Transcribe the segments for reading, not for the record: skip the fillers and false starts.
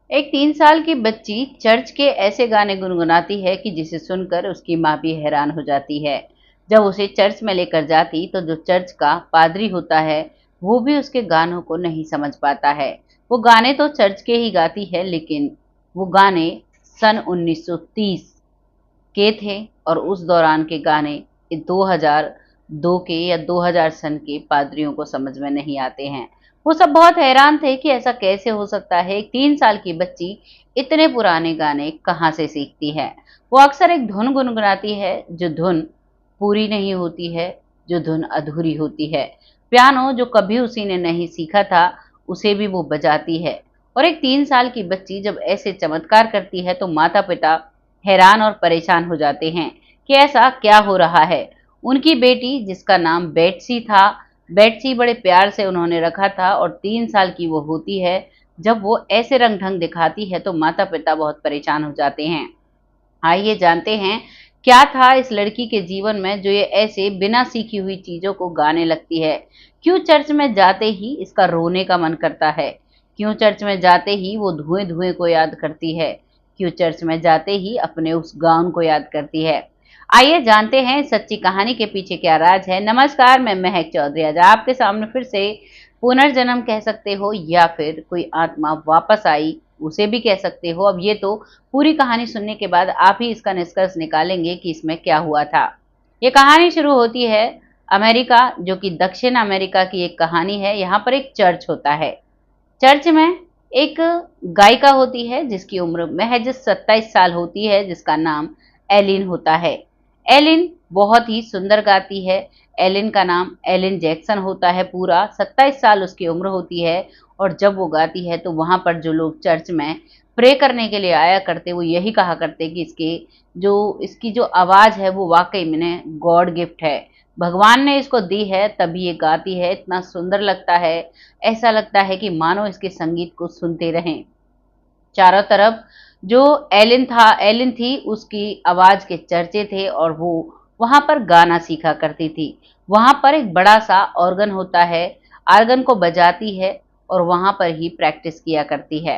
एक 3 साल की बच्ची चर्च के ऐसे गाने गुनगुनाती है कि जिसे सुनकर उसकी माँ भी हैरान हो जाती है। जब उसे चर्च में लेकर जाती तो जो चर्च का पादरी होता है वो भी उसके गानों को नहीं समझ पाता है। वो गाने तो चर्च के ही गाती है, लेकिन वो गाने सन 1930 के थे और उस दौरान के गाने 2002 के या 2000 सन के पादरियों को समझ में नहीं आते हैं। वो सब बहुत हैरान थे कि ऐसा कैसे हो सकता है, एक 3 साल की बच्ची इतने पुराने गाने कहाँ से सीखती है। वो अक्सर एक धुन गुनगुनाती है, जो धुन पूरी नहीं होती है, जो धुन अधूरी होती है। पियानो जो कभी उसी ने नहीं सीखा था, उसे भी वो बजाती है। और एक 3 साल की बच्ची जब ऐसे चमत्कार करती है तो माता पिता हैरान और परेशान हो जाते हैं कि ऐसा क्या हो रहा है। उनकी बेटी, जिसका नाम बेट्सी था, बेट्सी बड़े प्यार से उन्होंने रखा था और 3 साल की वो होती है। जब वो ऐसे रंग ढंग दिखाती है तो माता पिता बहुत परेशान हो जाते हैं। आइए जानते हैं क्या था इस लड़की के जीवन में जो ये ऐसे बिना सीखी हुई चीजों को गाने लगती है। क्यों चर्च में जाते ही इसका रोने का मन करता है। क्यों चर्च में जाते ही वो धुएं धुएं को याद करती है। क्यों चर्च में जाते ही अपने उस गाउन को याद करती है। आइए जानते हैं सच्ची कहानी के पीछे क्या राज है। नमस्कार, मैं महक चौधरी आज आपके सामने फिर से पुनर्जन्म कह सकते हो या फिर कोई आत्मा वापस आई उसे भी कह सकते हो। अब ये तो पूरी कहानी सुनने के बाद आप ही इसका निष्कर्ष निकालेंगे कि इसमें क्या हुआ था। ये कहानी शुरू होती है अमेरिका, जो कि दक्षिण अमेरिका की एक कहानी है। यहाँ पर एक चर्च होता है। चर्च में एक गायिका होती है जिसकी उम्र महज 27 साल होती है, जिसका नाम एलिन होता है। एलिन बहुत ही सुंदर गाती है। एलिन का नाम एलिन जैक्सन होता है। पूरा 27 साल उसकी उम्र होती है। और जब वो गाती है तो वहां पर जो लोग चर्च में प्रे करने के लिए आया करते, वो यही कहा करते कि इसकी जो आवाज है वो वाकई में गॉड गिफ्ट है, भगवान ने इसको दी है, तभी ये गाती है। इतना सुंदर लगता है, ऐसा लगता है कि मानो इसके संगीत को सुनते रहें। चारों तरफ जो एलिन थी, उसकी आवाज के चर्चे थे और वो वहां पर गाना सीखा करती थी। वहां पर एक बड़ा सा ऑर्गन होता है, ऑर्गन को बजाती है और वहां पर ही प्रैक्टिस किया करती है।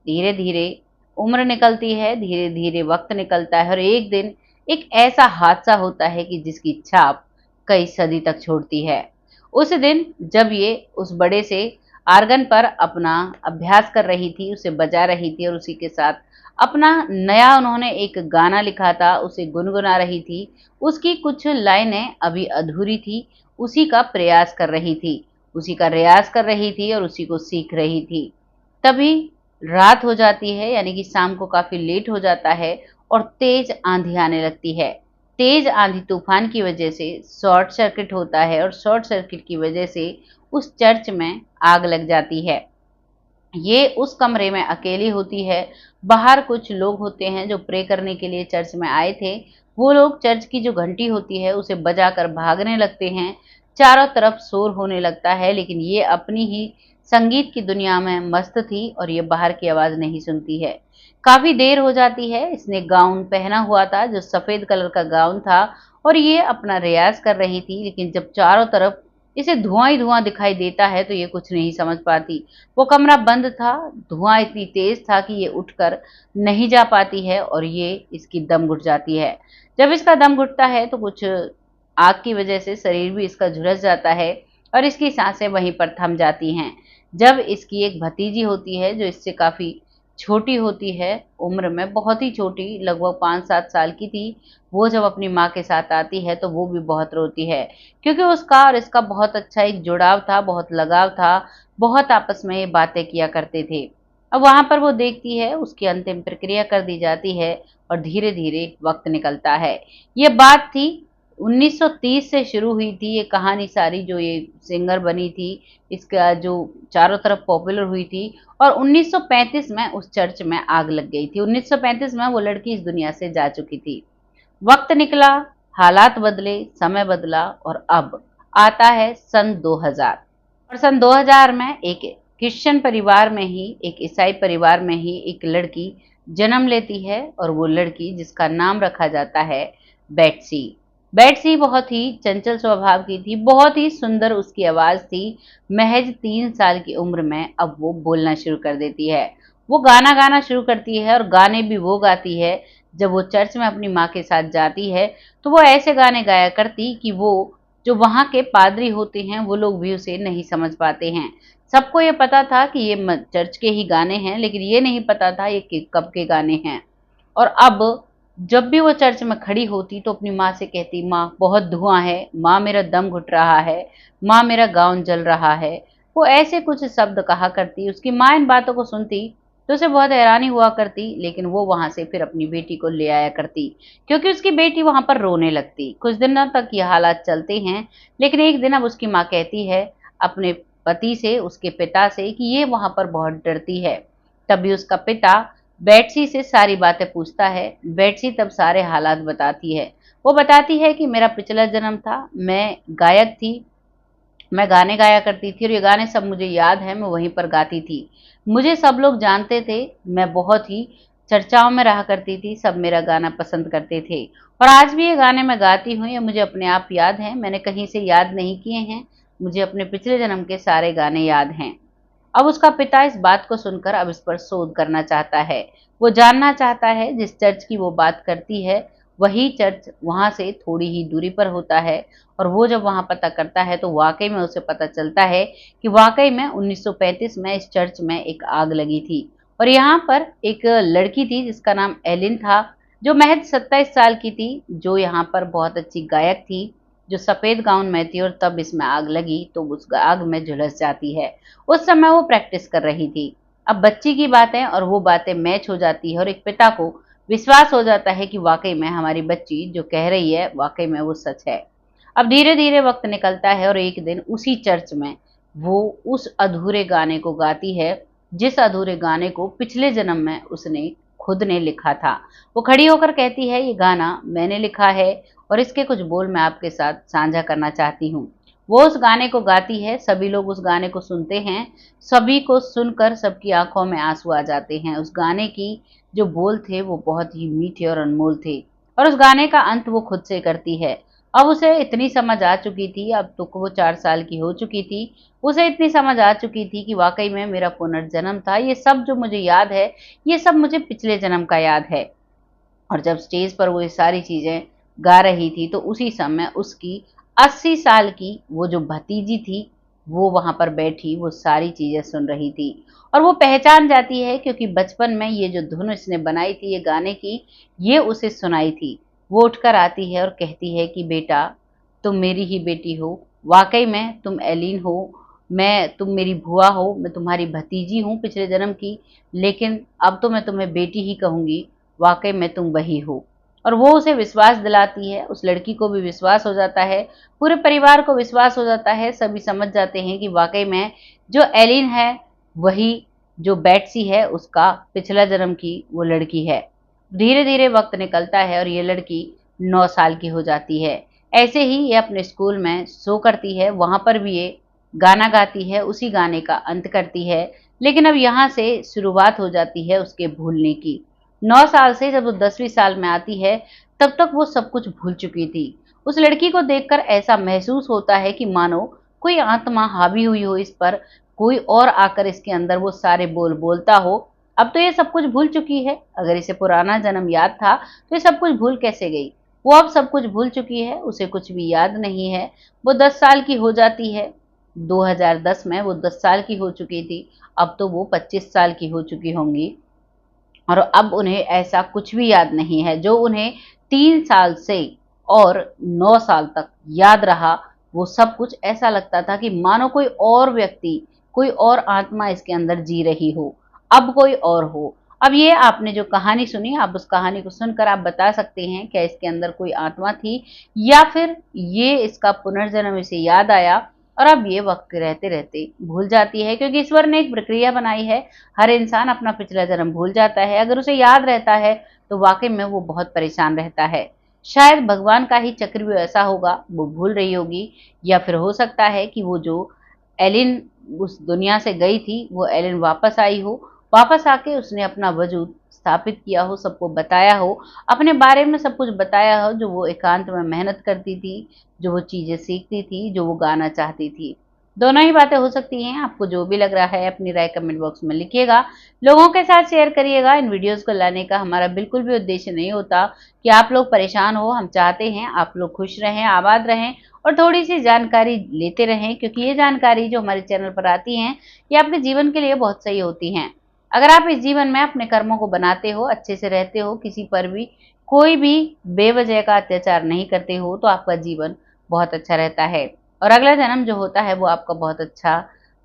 धीरे धीरे उम्र निकलती है, धीरे धीरे वक्त निकलता है और एक दिन एक ऐसा हादसा होता है कि जिसकी छाप कई सदी तक छोड़ती है। उस दिन जब ये उस बड़े से आर्गन पर अपना अभ्यास कर रही थी, उसे बजा रही थी और उसी के साथ अपना नया उन्होंने एक गाना लिखा था, उसे गुनगुना रही थी। उसकी कुछ लाइनें अभी अधूरी थी, उसी का प्रयास कर रही थी, उसी का रियाज कर रही थी और उसी को सीख रही थी। तभी रात हो जाती है, यानी कि शाम को काफी लेट हो जाता है और तेज आंधी आने लगती है। तेज आंधी तूफान की वजह से शॉर्ट सर्किट होता है और शॉर्ट सर्किट की वजह से उस चर्च में आग लग जाती है। ये उस कमरे में अकेली होती है। बाहर कुछ लोग होते हैं जो प्रे करने के लिए चर्च में आए थे। वो लोग चर्च की जो घंटी होती है उसे बजाकर भागने लगते हैं। चारों तरफ शोर होने लगता है, लेकिन ये अपनी ही संगीत की दुनिया में मस्त थी और ये बाहर की आवाज नहीं सुनती है। काफी देर हो जाती है। इसने गाउन पहना हुआ था, जो सफेद कलर का गाउन था, और ये अपना रियाज कर रही थी। लेकिन जब चारों तरफ इसे धुआं ही धुआं दिखाई देता है तो ये कुछ नहीं समझ पाती। वो कमरा बंद था, धुआं इतनी तेज था कि ये उठकर नहीं जा पाती है और ये इसकी दम घुट जाती है। जब इसका दम घुटता है तो कुछ आग की वजह से शरीर भी इसका झुलस जाता है और इसकी सांसें वहीं पर थम जाती हैं। जब इसकी एक भतीजी होती है जो इससे काफी छोटी होती है, उम्र में बहुत ही छोटी, लगभग 5-7 साल की थी, वो जब अपनी माँ के साथ आती है तो वो भी बहुत रोती है, क्योंकि उसका और इसका बहुत अच्छा एक जुड़ाव था, बहुत लगाव था, बहुत आपस में ये बातें किया करते थे। अब वहां पर वो देखती है, उसकी अंतिम प्रक्रिया कर दी जाती है और धीरे धीरे वक्त निकलता है। ये बात थी 1930 से शुरू हुई थी ये कहानी सारी, जो ये सिंगर बनी थी, इसका जो चारों तरफ पॉपुलर हुई थी। और 1935 में उस चर्च में आग लग गई थी। 1935 में वो लड़की इस दुनिया से जा चुकी थी। वक्त निकला, हालात बदले, समय बदला और अब आता है सन 2000। और सन 2000 में एक क्रिश्चियन परिवार में ही, एक ईसाई परिवार में ही एक लड़की जन्म लेती है और वो लड़की जिसका नाम रखा जाता है बेट्सी। बेट्सी बहुत ही चंचल स्वभाव की थी, बहुत ही सुंदर उसकी आवाज थी। महज 3 साल की उम्र में अब वो बोलना शुरू कर देती है वो गाना गाना शुरू करती है और गाने भी वो गाती है। जब वो चर्च में अपनी माँ के साथ जाती है तो वो ऐसे गाने गाया करती कि वो जो वहाँ के पादरी होते हैं वो लोग भी उसे नहीं समझ पाते हैं। सबको ये पता था कि ये चर्च के ही गाने हैं, लेकिन ये नहीं पता था ये कब के गाने हैं। और अब जब भी वो चर्च में खड़ी होती तो अपनी माँ से कहती, माँ बहुत धुआं है, माँ मेरा दम घुट रहा है, माँ मेरा गाउन जल रहा है। वो ऐसे कुछ शब्द कहा करती। उसकी माँ इन बातों को सुनती तो उसे बहुत हैरानी हुआ करती, लेकिन वो वहां से फिर अपनी बेटी को ले आया करती, क्योंकि उसकी बेटी वहां पर रोने लगती। कुछ दिनों तक ये हालात चलते हैं, लेकिन एक दिन अब उसकी माँ कहती है अपने पति से, उसके पिता से, कि ये वहां पर बहुत डरती है। तभी उसका पिता बेट्सी से सारी बातें पूछता है। बेट्सी तब सारे हालात बताती है। वो बताती है कि मेरा पिछला जन्म था, मैं गायक थी, मैं गाने गाया करती थी और ये गाने सब मुझे याद है, मैं वहीं पर गाती थी। मुझे सब लोग जानते थे, मैं बहुत ही चर्चाओं में रहा करती थी, सब मेरा गाना पसंद करते थे। और आज भी ये गाने मैं गाती हूँ, ये मुझे अपने आप याद हैं, मैंने कहीं से याद नहीं किए हैं। मुझे अपने पिछले जन्म के सारे गाने याद हैं। अब उसका पिता इस बात को सुनकर अब इस पर शोध करना चाहता है। वो जानना चाहता है जिस चर्च की वो बात करती है वही चर्च वहां से थोड़ी ही दूरी पर होता है। और वो जब वहां पता करता है तो वाकई में उसे पता चलता है कि वाकई में 1935 में इस चर्च में एक आग लगी थी। और यहाँ पर एक लड़की थी जिसका नाम एलिन था, जो महज 27 साल की थी, जो यहाँ पर बहुत अच्छी गायक थी, जो सफेद गाउन में थी। और तब इसमें आग लगी तो उस आग में झुलस जाती है। उस समय वो प्रैक्टिस कर रही थी। अब बच्ची की बातें और वो बातें मैच हो जाती है और एक पिता को विश्वास हो जाता है कि वाकई में हमारी बच्ची जो कह रही है वाकई में वो सच है। अब धीरे धीरे वक्त निकलता है और एक दिन उसी चर्च में वो उस अधूरे गाने को गाती है, जिस अधूरे गाने को पिछले जन्म में उसने खुद ने लिखा था। वो खड़ी होकर कहती है, ये गाना मैंने लिखा है और इसके कुछ बोल मैं आपके साथ साझा करना चाहती हूँ। वो उस गाने को गाती है, सभी लोग उस गाने को सुनते हैं। सभी को सुनकर सबकी आंखों में आंसू आ जाते हैं। उस गाने की जो बोल थे वो बहुत ही मीठे और अनमोल थे। और उस गाने का अंत वो खुद से करती है। अब उसे इतनी समझ आ चुकी थी, अब तो वो 4 साल की हो चुकी थी। उसे इतनी समझ आ चुकी थी कि वाकई में मेरा पुनर्जन्म था, ये सब जो मुझे याद है ये सब मुझे पिछले जन्म का याद है। और जब स्टेज पर वो ये सारी चीजें गा रही थी तो उसी समय उसकी 80 साल की वो जो भतीजी थी वो वहां पर बैठी वो सारी चीजें सुन रही थी। और वो पहचान जाती है, क्योंकि बचपन में ये जो धुन इसने बनाई थी ये गाने की, ये उसे सुनाई थी। वो उठकर आती है और कहती है कि बेटा, तुम मेरी ही बेटी हो, वाकई में तुम एलिन हो, तुम मेरी बुआ हो, मैं तुम्हारी भतीजी हूँ पिछले जन्म की, लेकिन अब तो मैं तुम्हें बेटी ही कहूंगी, वाकई में तुम वही हो। और वो उसे विश्वास दिलाती है, उस लड़की को भी विश्वास हो जाता है, पूरे परिवार को विश्वास हो जाता है। सभी समझ जाते हैं कि वाकई में जो एलिन है वही जो बैट्सी है उसका पिछला जन्म की वो लड़की है। धीरे धीरे वक्त निकलता है और ये लड़की 9 साल की हो जाती है। ऐसे ही ये अपने स्कूल में शो करती है, वहां पर भी ये गाना गाती है, उसी गाने का अंत करती है। लेकिन अब यहाँ से शुरुआत हो जाती है उसके भूलने की। 9 साल से जब वो 10वीं साल में आती है तब तक वो सब कुछ भूल चुकी थी। उस लड़की को देखकर ऐसा महसूस होता है कि मानो कोई आत्मा हावी हुई हो इस पर, कोई और आकर इसके अंदर वो सारे बोल बोलता हो। अब तो ये सब कुछ भूल चुकी है, अगर इसे पुराना जन्म याद था तो ये सब कुछ भूल कैसे गई। वो अब सब कुछ भूल चुकी है, उसे कुछ भी याद नहीं है। वो 10 साल की हो जाती है। 2010 में वो 10 साल की हो चुकी थी, अब तो वो 25 साल की हो चुकी होंगी। और अब उन्हें ऐसा कुछ भी याद नहीं है जो उन्हें 3 साल से और 9 साल तक याद रहा। वो सब कुछ ऐसा लगता था कि मानो कोई और व्यक्ति, कोई और आत्मा इसके अंदर जी रही हो, अब कोई और हो। अब ये आपने जो कहानी सुनी, आप उस कहानी को सुनकर आप बता सकते हैं क्या इसके अंदर कोई आत्मा थी, या फिर ये इसका पुनर्जन्म इसे याद आया और अब ये वक्त रहते रहते भूल जाती है, क्योंकि ईश्वर ने एक प्रक्रिया बनाई है। हर इंसान अपना पिछला जन्म भूल जाता है, अगर उसे याद रहता है तो वाकई में वो बहुत परेशान रहता है। शायद भगवान का ही चक्रव्यूह ऐसा होगा, वो भूल रही होगी, या फिर हो सकता है कि वो जो एलिन उस दुनिया से गई थी वो एलिन वापस आई हो, वापस आके उसने अपना वजूद स्थापित किया हो, सबको बताया हो, अपने बारे में सब कुछ बताया हो, जो वो एकांत में मेहनत करती थी, जो वो चीजें सीखती थी, जो वो गाना चाहती थी। दोनों ही बातें हो सकती हैं। आपको जो भी लग रहा है अपनी राय कमेंट बॉक्स में लिखिएगा, लोगों के साथ शेयर करिएगा। इन वीडियोस को लाने का हमारा बिल्कुल भी उद्देश्य नहीं होता कि आप लोग परेशान हो। हम चाहते हैं आप लोग खुश रहें, आबाद रहें और थोड़ी सी जानकारी लेते रहें, क्योंकि ये जानकारी जो हमारे चैनल पर आती हैं ये आपके जीवन के लिए बहुत सही होती हैं। अगर आप इस जीवन में अपने कर्मों को बनाते हो, अच्छे से रहते हो, किसी पर भी कोई भी बेवजह का अत्याचार नहीं करते हो, तो आपका जीवन बहुत अच्छा रहता है और अगला जन्म जो होता है वो आपका बहुत अच्छा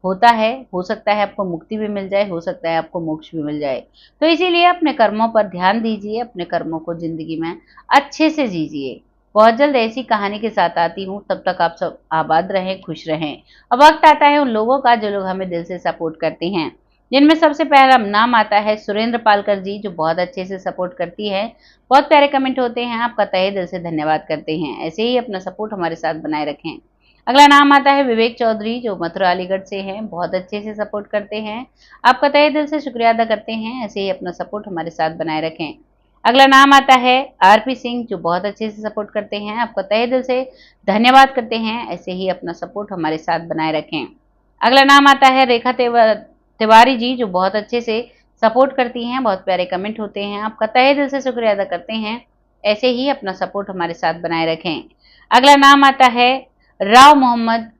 होता है। हो सकता है आपको मुक्ति भी मिल जाए, हो सकता है आपको मोक्ष भी मिल जाए। तो इसीलिए अपने कर्मों पर ध्यान दीजिए, अपने कर्मों को जिंदगी में अच्छे से जीजिए। बहुत जल्द ऐसी कहानी के साथ आती हूँ, तब तक आप सब आबाद रहें, खुश रहें। अब वक्त आता है उन लोगों का जो लोग हमें दिल से सपोर्ट करते हैं, जिनमें सबसे पहला नाम आता है सुरेंद्र पालकर जी, जो बहुत अच्छे से सपोर्ट करती है। बहुत प्यारे कमेंट होते हैं, आपका तहे दिल से धन्यवाद करते हैं। ऐसे ही अपना सपोर्ट हमारे साथ बनाए रखें। अगला नाम आता है विवेक चौधरी, जो मथुरा अलीगढ़ से हैं, बहुत अच्छे से सपोर्ट करते हैं। आपका तहे दिल से शुक्रिया अदा करते हैं। ऐसे ही अपना सपोर्ट हमारे साथ बनाए रखें। अगला नाम आता है आरपी सिंह, जो बहुत अच्छे से सपोर्ट करते हैं। आपका तहे दिल से धन्यवाद करते हैं। ऐसे ही अपना सपोर्ट हमारे साथ बनाए रखें। अगला नाम आता है रेखा तिवारी जी, जो बहुत अच्छे से सपोर्ट करती हैं। बहुत प्यारे कमेंट होते हैं, आपका तहे दिल से शुक्रिया अदा करते हैं। ऐसे ही अपना सपोर्ट हमारे साथ बनाए रखें। अगला नाम आता है राव मोहम्मद,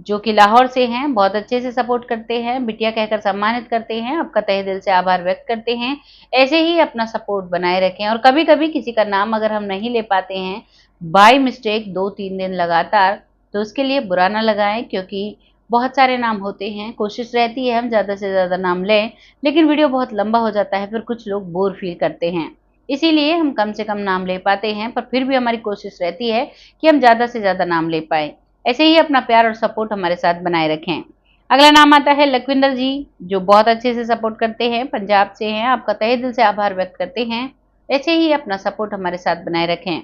जो कि लाहौर से हैं। बहुत अच्छे से सपोर्ट करते हैं, बिटिया कहकर सम्मानित करते हैं। आपका तहे दिल से आभार व्यक्त करते हैं। ऐसे ही अपना सपोर्ट बनाए रखें। और कभी कभी किसी का नाम अगर हम नहीं ले पाते हैं बाय मिस्टेक 2-3 दिन लगातार, तो उसके लिए बुरा ना लगाएं, क्योंकि बहुत सारे नाम होते हैं। कोशिश रहती है हम ज़्यादा से ज़्यादा नाम लें, लेकिन वीडियो बहुत लंबा हो जाता है, फिर कुछ लोग बोर फील करते हैं। इसीलिए हम कम से कम नाम ले पाते हैं, पर फिर भी हमारी कोशिश रहती है कि हम ज़्यादा से ज़्यादा नाम ले पाएँ। ऐसे ही अपना प्यार और सपोर्ट हमारे साथ बनाए रखें। अगला नाम आता है लखविंदर जी, जो बहुत अच्छे से सपोर्ट करते हैं, पंजाब से हैं। आपका तहे दिल से आभार व्यक्त करते हैं। ऐसे ही अपना सपोर्ट हमारे साथ बनाए रखें।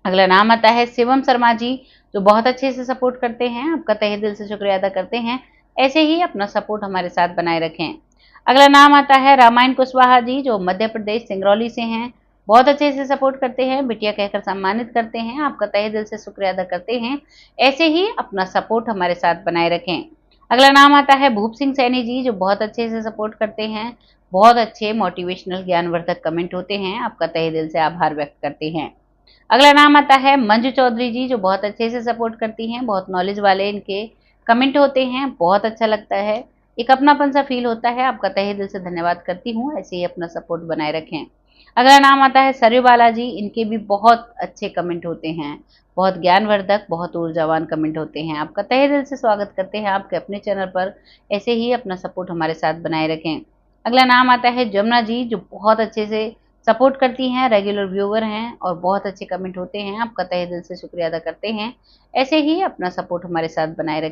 अगला नाम आता है शिवम शर्मा जी, जो बहुत अच्छे से सपोर्ट करते हैं। आपका तहे दिल से शुक्रिया अदा करते हैं। ऐसे ही अपना सपोर्ट हमारे साथ बनाए रखें। अगला नाम आता है रामायण कुशवाहा जी, जो मध्य प्रदेश सिंगरौली से हैं। बहुत अच्छे से सपोर्ट करते हैं, बिटिया कहकर सम्मानित करते हैं। आपका तहे दिल से शुक्रिया अदा करते हैं। ऐसे ही अपना सपोर्ट हमारे साथ बनाए रखें। अगला नाम आता है भूप सिंह सैनी जी, जो बहुत अच्छे से सपोर्ट करते हैं। बहुत अच्छे मोटिवेशनल ज्ञानवर्धक कमेंट होते हैं। आपका तहे दिल से आभार व्यक्त करते हैं। अगला नाम आता है मंजू चौधरी जी, जो बहुत अच्छे से सपोर्ट करती हैं। बहुत नॉलेज वाले इनके कमेंट होते हैं, बहुत अच्छा लगता है। एक अपनापन सा फील होता है। आपका तहे दिल से धन्यवाद करती हूँ। ऐसे ही अपना सपोर्ट बनाए रखें। अगला नाम आता है सरयू बालाजी, इनके भी बहुत अच्छे कमेंट होते हैं। बहुत ज्ञानवर्धक, बहुत ऊर्जावान कमेंट होते हैं। आपका तहे दिल से स्वागत करते हैं आपके अपने चैनल पर। ऐसे ही अपना सपोर्ट हमारे साथ बनाए रखें। अगला नाम आता है जमुना जी, जो बहुत अच्छे से सपोर्ट करती हैं, रेगुलर व्यूअर हैं और बहुत अच्छे कमेंट होते हैं। आपका तहे दिल से शुक्रिया अदा करते हैं। ऐसे ही अपना सपोर्ट हमारे साथ बनाए रखें।